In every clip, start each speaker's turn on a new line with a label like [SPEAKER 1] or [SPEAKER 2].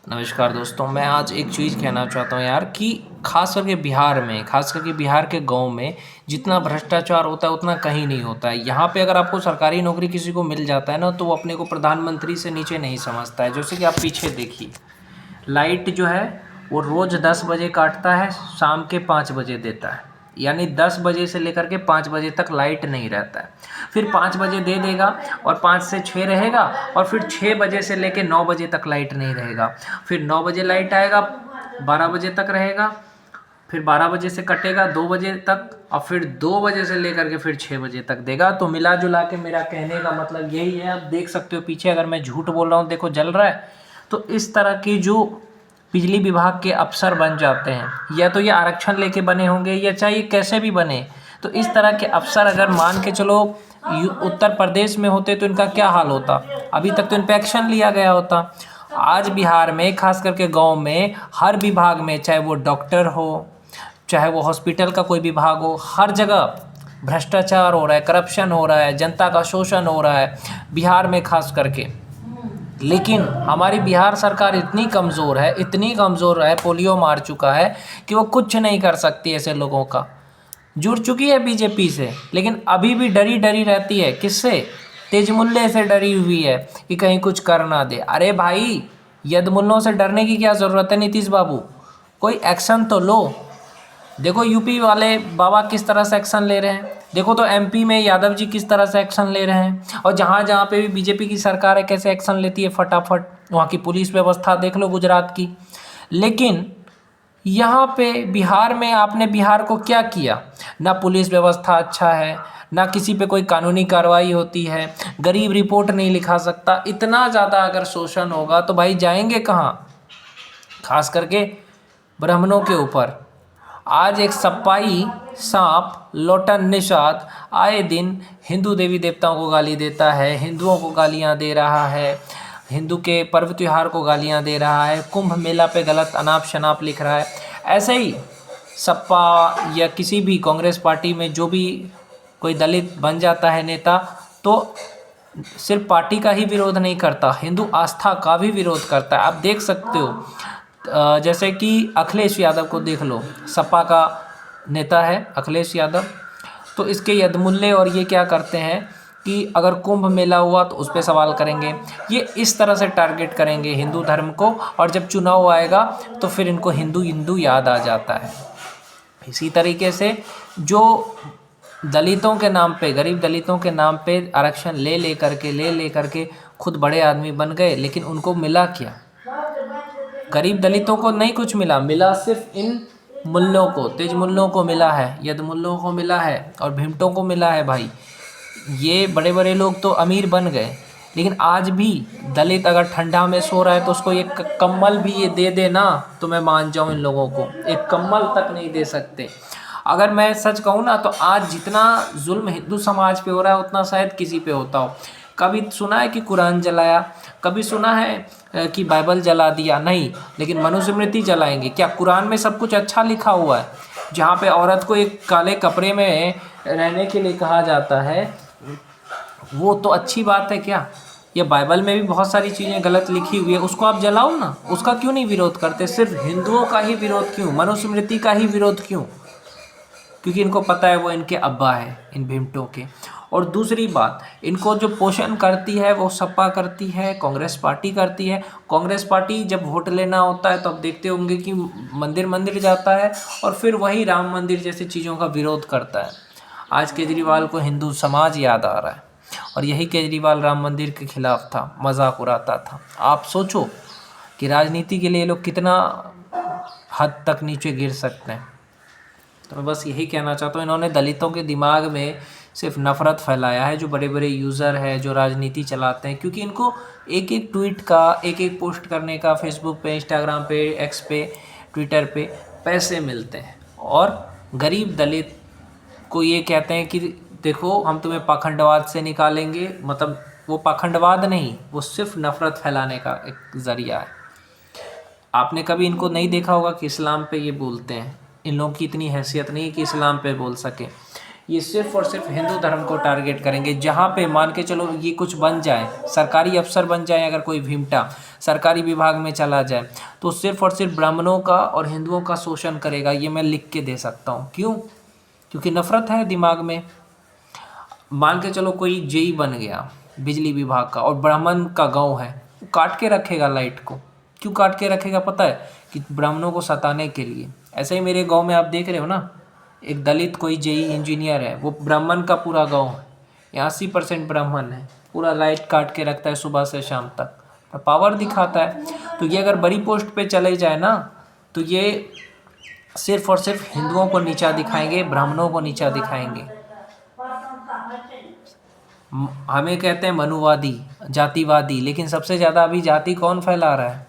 [SPEAKER 1] नमस्कार दोस्तों, मैं आज एक चीज़ कहना चाहता हूँ यार कि ख़ास करके बिहार में, ख़ास करके बिहार के गाँव में जितना भ्रष्टाचार होता है उतना कहीं नहीं होता है। यहाँ पे अगर आपको सरकारी नौकरी किसी को मिल जाता है ना, तो वो अपने को प्रधानमंत्री से नीचे नहीं समझता है। जैसे कि आप पीछे देखिए, लाइट जो है वो रोज़ 10 बजे काटता है, शाम के 5 बजे देता है। यानी 10 बजे से लेकर के 5 बजे तक लाइट नहीं रहता है। फिर 5 बजे दे देगा और 5 से 6 रहेगा, और फिर 6 बजे से लेकर 9 बजे तक लाइट नहीं रहेगा। फिर 9 बजे लाइट आएगा, 12 बजे तक रहेगा, फिर 12 बजे से कटेगा 2 बजे तक, और फिर 2 बजे से लेकर के फिर 6 बजे तक देगा। तो मिला जुला के मेरा कहने का मतलब यही है। आप देख सकते हो पीछे, अगर मैं झूठ बोल रहा हूँ, देखो जल रहा है। तो इस तरह की जो बिजली विभाग के अफसर बन जाते हैं, या तो ये आरक्षण लेके बने होंगे या चाहे कैसे भी बने, तो इस तरह के अफसर अगर मान के चलो उत्तर प्रदेश में होते तो इनका क्या हाल होता। अभी तक तो इन पे एक्शन लिया गया होता। आज बिहार में खास करके गांव में हर विभाग में, चाहे वो डॉक्टर हो, चाहे वो हॉस्पिटल का कोई विभाग हो, हर जगह भ्रष्टाचार हो रहा है, करप्शन हो रहा है, जनता का शोषण हो रहा है बिहार में खास करके। लेकिन हमारी बिहार सरकार इतनी कमज़ोर है, इतनी कमज़ोर है, पोलियो मार चुका है कि वो कुछ नहीं कर सकती ऐसे लोगों का। जुड़ चुकी है बीजेपी से, लेकिन अभी भी डरी डरी रहती है। किससे? तेजमुल्ले से डरी हुई है कि कहीं कुछ कर ना दे। अरे भाई, यदमुल्लों से डरने की क्या ज़रूरत है नीतीश बाबू? कोई एक्शन तो लो। देखो यूपी वाले बाबा किस तरह से एक्शन ले रहे हैं, देखो तो एमपी में यादव जी किस तरह से एक्शन ले रहे हैं, और जहाँ जहाँ पे भी बीजेपी की सरकार है कैसे एक्शन लेती है फटाफट। वहाँ की पुलिस व्यवस्था देख लो गुजरात की। लेकिन यहाँ पे बिहार में आपने बिहार को क्या किया? ना पुलिस व्यवस्था अच्छा है, ना किसी पे कोई कानूनी कार्रवाई होती है, गरीब रिपोर्ट नहीं लिखा सकता। इतना ज़्यादा अगर शोषण होगा तो भाई जाएंगे कहाँ? खास करके ब्राह्मणों के ऊपर। आज एक सप्पाई सांप लोटन निषाद आए दिन हिंदू देवी देवताओं को गाली देता है, हिंदुओं को गालियां दे रहा है, हिंदू के पर्व त्योहार को गालियां दे रहा है, कुंभ मेला पे गलत अनाप शनाप लिख रहा है। ऐसे ही सपा या किसी भी कांग्रेस पार्टी में जो भी कोई दलित बन जाता है नेता, तो सिर्फ पार्टी का ही विरोध नहीं करता, हिंदू आस्था का भी विरोध करता है। आप देख सकते हो जैसे कि अखिलेश यादव को देख लो, सपा का नेता है अखिलेश यादव। तो इसके यदमुल्ले और ये क्या करते हैं कि अगर कुंभ मेला हुआ तो उस पर सवाल करेंगे, ये इस तरह से टारगेट करेंगे हिंदू धर्म को, और जब चुनाव आएगा तो फिर इनको हिंदू हिंदू याद आ जाता है। इसी तरीके से जो दलितों के नाम पे, गरीब दलितों के नाम पे आरक्षण ले ले करके खुद बड़े आदमी बन गए, लेकिन उनको मिला क्या? गरीब दलितों को नहीं कुछ मिला, मिला सिर्फ इन मुल्लों को, तेज मुल्लों को मिला है, यद मुल्लों को मिला है, और भिमटों को मिला है। भाई ये बड़े बड़े लोग तो अमीर बन गए, लेकिन आज भी दलित अगर ठंडा में सो रहा है तो उसको एक कम्बल भी ये दे देना तो मैं मान जाऊँ। इन लोगों को एक कम्बल तक नहीं दे सकते। अगर मैं सच कहूँ ना, तो आज जितना जुल्म हिंदू समाज पे हो रहा है उतना शायद किसी पे होता हो। कभी सुना है कि कुरान जलाया? कभी सुना है कि बाइबल जला दिया? नहीं। लेकिन मनुस्मृति जलाएंगे क्या? कुरान में सब कुछ अच्छा लिखा हुआ है। जहाँ पे औरत को एक काले कपड़े में रहने के लिए कहा जाता है, वो तो अच्छी बात है क्या? ये बाइबल में भी बहुत सारी चीज़ें गलत लिखी हुई है, उसको आप जलाओ ना। उसका क्यों नहीं विरोध करते? सिर्फ हिंदुओं का ही विरोध क्यों? मनुस्मृति का ही विरोध क्यों? क्योंकि इनको पता है वो इनके अब्बा है, इन भीमटों के। और दूसरी बात, इनको जो पोषण करती है वो सपा करती है, कांग्रेस पार्टी करती है। कांग्रेस पार्टी जब वोट लेना होता है तो आप देखते होंगे कि मंदिर मंदिर जाता है और फिर वही राम मंदिर जैसी चीज़ों का विरोध करता है। आज केजरीवाल को हिंदू समाज याद आ रहा है, और यही केजरीवाल राम मंदिर के खिलाफ था, मजाक उड़ाता था। आप सोचो कि राजनीति के लिए ये लोग कितना हद तक नीचे गिर सकते हैं। तो मैं बस यही कहना चाहता हूँ, इन्होंने दलितों के दिमाग में सिर्फ नफ़रत फैलाया है, जो बड़े बड़े यूज़र है जो राजनीति चलाते हैं। क्योंकि इनको एक एक ट्वीट का, एक एक पोस्ट करने का फेसबुक पे, इंस्टाग्राम पे, एक्स पे, ट्विटर पे पैसे मिलते हैं, और गरीब दलित को ये कहते हैं कि देखो हम तुम्हें पाखंडवाद से निकालेंगे। मतलब वो पाखंडवाद नहीं, वो सिर्फ नफ़रत फैलाने का एक ज़रिया है। आपने कभी इनको नहीं देखा होगा कि इस्लाम पे ये बोलते हैं। इन लोगों की इतनी हैसियत नहीं है कि इस्लाम पे बोल सके। ये सिर्फ और सिर्फ हिंदू धर्म को टारगेट करेंगे। जहाँ पे मान के चलो ये कुछ बन जाए, सरकारी अफसर बन जाए, अगर कोई भीमटा सरकारी विभाग में चला जाए, तो सिर्फ और सिर्फ ब्राह्मणों का और हिंदुओं का शोषण करेगा। ये मैं लिख के दे सकता हूँ। क्यों? क्योंकि नफरत है दिमाग में। मान के चलो कोई जेई बन गया बिजली विभाग का और ब्राह्मण का गांव है, वो काट के रखेगा लाइट को। क्यों काट के रखेगा पता है? कि ब्राह्मणों को सताने के लिए। ऐसे ही मेरे गांव में आप देख रहे हो ना, एक दलित कोई जेई इंजीनियर है, वो ब्राह्मण का पूरा गांव है, यहाँ 80% ब्राह्मण है, पूरा लाइट काट के रखता है सुबह से शाम तक, पावर दिखाता है। तो ये अगर बड़ी पोस्ट पे चले जाए ना, तो ये सिर्फ और सिर्फ हिंदुओं को नीचा दिखाएंगे, ब्राह्मणों को नीचा दिखाएंगे। हमें कहते हैं मनुवादी, जातिवादी, लेकिन सबसे ज़्यादा अभी जाति कौन फैला रहा है?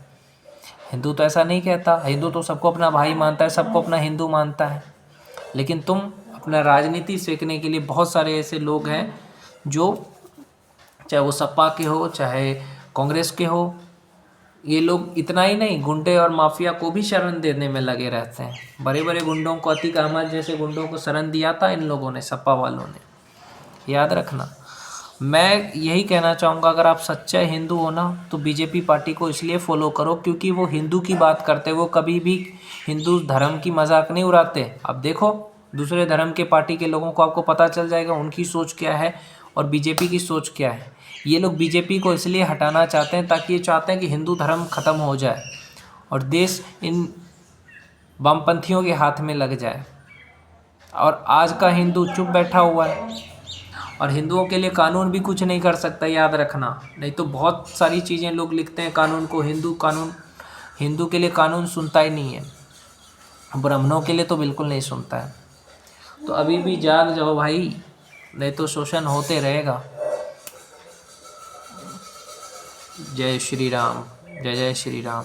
[SPEAKER 1] हिंदू तो ऐसा नहीं कहता। हिंदू तो सबको अपना भाई मानता है, सबको अपना हिंदू मानता है। लेकिन तुम अपना राजनीति सेकने के लिए बहुत सारे ऐसे लोग हैं जो, चाहे वो सपा के हो चाहे कांग्रेस के हो, ये लोग इतना ही नहीं, गुंडे और माफिया को भी शरण देने में लगे रहते हैं। बड़े बड़े गुंडों को, अतीक अहमद जैसे गुंडों को शरण दिया था इन लोगों ने, सपा वालों ने। याद रखना। मैं यही कहना चाहूँगा, अगर आप सच्चे हिंदू हो ना, तो बीजेपी पार्टी को इसलिए फॉलो करो क्योंकि वो हिंदू की बात करते, वो कभी भी हिंदू धर्म की मजाक नहीं उड़ाते। अब देखो दूसरे धर्म के पार्टी के लोगों को आपको पता चल जाएगा उनकी सोच क्या है और बीजेपी की सोच क्या है। ये लोग बीजेपी को इसलिए हटाना चाहते हैं ताकि ये चाहते हैं कि हिंदू धर्म ख़त्म हो जाए और देश इन वामपंथियों के हाथ में लग जाए। और आज का हिंदू चुप बैठा हुआ है और हिंदुओं के लिए कानून भी कुछ नहीं कर सकता, याद रखना। नहीं तो बहुत सारी चीज़ें लोग लिखते हैं कानून को, हिंदू के लिए कानून सुनता ही नहीं है, ब्राह्मणों के लिए तो बिल्कुल नहीं सुनता है। तो अभी भी जाग जाओ भाई, नहीं तो शोषण होते रहेगा। जय श्री राम, जय जय श्री राम।